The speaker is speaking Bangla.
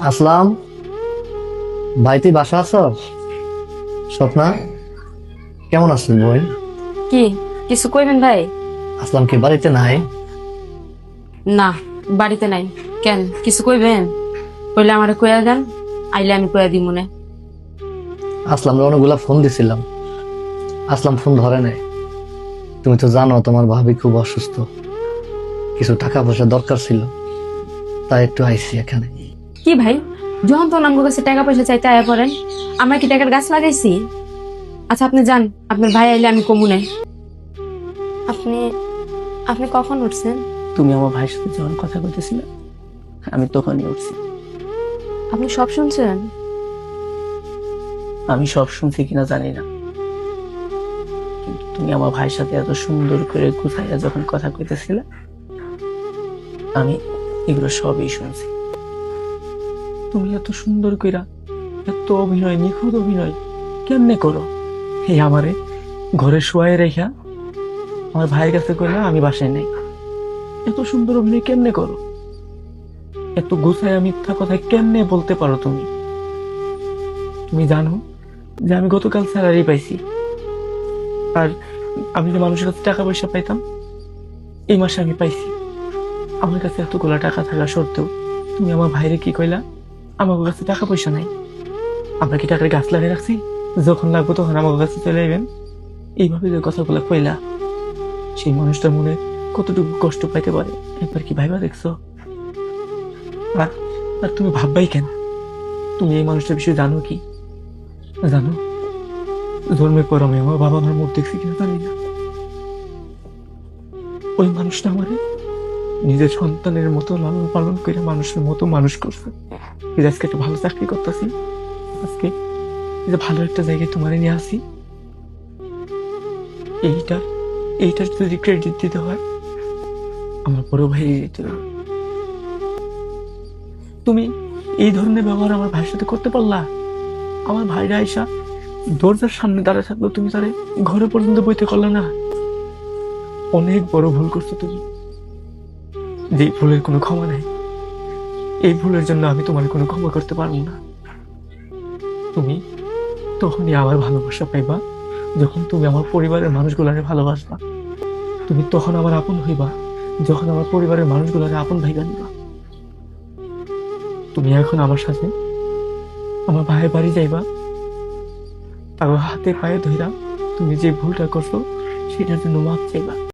আসলাম, ভাই তুই বাসা আছো? স্বপ্না, কেমন আছেন বোন? কি কিছু কইবেন ভাই? আসলাম কি বাড়িতে নাই? না, বাড়িতে নাই। কেন, কিছু কইবেন? কইলে আমারে কইয়া দেন, আইলে আমি কইয়া দিই মনে। আসলাম অনেকগুলা ফোন দিছিলাম, আসলাম ফোন ধরে নাই। তুমি তো জানো তোমার ভাবি খুব অসুস্থ, কিছু টাকা পয়সা দরকার ছিল, তাই একটু আইছি এখানে। কি ভাই, যখন তো আমার কাছে টাকা পয়সা চাইতে আয়া পড়েন, আমরা কি টাকার গাছ লাগাইছি? আচ্ছা আপনি যান, আপনার ভাই আইলে আমি কমুনে। আপনি আপনি কখন উঠছেন? তুমি আমার ভাইয়ের সাথে যখন কথা কইতেছিলে আমি তখনই উঠছি। আপনি সব শুনছেন? আমি সব শুনছি কিনা জানি না, কিন্তু তুমি আমার ভাইয়ের সাথে এত সুন্দর করে গুছাইয়া যখন কথা কইতেছিলে আমি এগুলো সবই শুনছি। তুমি এত সুন্দর কইরা, এত অভিনয়, নিখুঁত অভিনয় কেমনে করো? এই আমারে ঘরে শোয়াই রেখা আমার ভাইয়ের কাছে কইলা আমি বাসায় নেই। এত সুন্দর অভিনয় কেমনে করো? এত গুছাইয়া মিথ্যা কথা কেমনে বলতে পারো তুমি? তুমি জানো যে আমি গতকাল স্যালারি পাইছি, আর আমি যে মানুষের কাছে টাকা পয়সা পাইতাম এই মাসে আমি পাইছি। আমার কাছে এতগুলা টাকা থাকা সত্ত্বেও তুমি আমার ভাইরে কি কইলা আমার কাছে টাকা পয়সা নাই? আমরা কি টাকার গাছ লাগিয়ে রাখছি যখন লাগবো তখন আমার কাছে চলে যাবেন? এইভাবে যে কথাগুলো কইলা, সেই মানুষটার মনে কতটুকু কষ্ট পাইতে পারে একবার কি ভাইবা দেখছো? আর আর তুমি ভাববাই কেন? তুমি এই মানুষটার বিষয়ে জানো কি? জানো, জন্মের পর আমি আমার বাবা মার মুখ দেখছি কিনা জানি না, ওই মানুষটা আমারে নিজের সন্তানের মতো লালন পালন করে মানুষের মতো মানুষ করছে। এই যে আজকে একটা ভালো চাকরি করতেছি, আজকে এই যে ভালো একটা জায়গায় তোমারে নিয়ে আসি, এইটা এইটার যদি ক্রেডিট দিতে হয় আমার বড় ভাই দিতে হবে। তুমি এই ধরনের ব্যবহার আমার ভাইয়ের সাথে করতে পারলা? আমার ভাইরা আইসা দরজার সামনে দাঁড়ায় থাকলো, তুমি তারে ঘরে পর্যন্ত বইতে পারলা না? অনেক বড় ভুল করছো তুমি, যে ভুলের কোনো ক্ষমা নাই। এই ভুলের জন্য আমি তোমার কোনো ক্ষমা করতে পারবো না। তুমি তখনই আমার ভালোবাসা পাইবা যখন তুমি আমার পরিবারের মানুষগুলারে ভালোবাসবা। তুমি তখন আমার আপন হইবা যখন আমার পরিবারের মানুষগুলারে আপন ভাইবা নিবা। তুমি এখন আমার সাথে আমার ভাইয়ের বাড়ি যাইবা, তার হাতে পায়ে ধইরা তুমি যে ভুলটা করছো সেটার জন্য মাপ চাইবা।